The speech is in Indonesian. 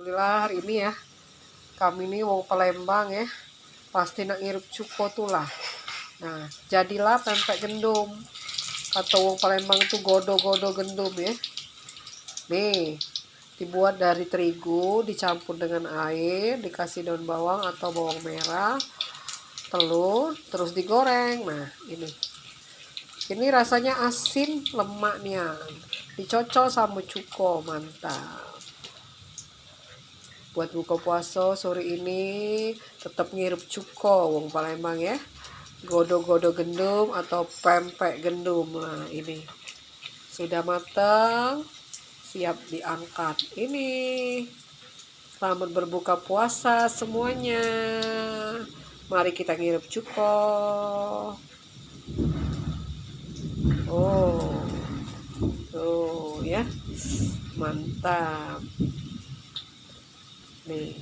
Alhamdulillah hari ini ya, kami ini wong Palembang ya, pasti nak ngirup cuko tuh lah. Nah, jadilah pempek gendum. Kata wong Palembang itu godo-godo gendum ya. Nih, dibuat dari terigu, dicampur dengan air, dikasih daun bawang atau bawang merah, telur, terus digoreng. Nah, ini rasanya asin lemaknya. Dicocol sama cuko, mantap. Buat buka puasa sore ini tetap ngirup cuko wong Palembang ya, godo-godo gendum atau pempek gendum. Nah ini sudah matang, siap diangkat. Ini selamat berbuka puasa semuanya, mari kita ngirup cuko. Oh tuh ya, mantap nih.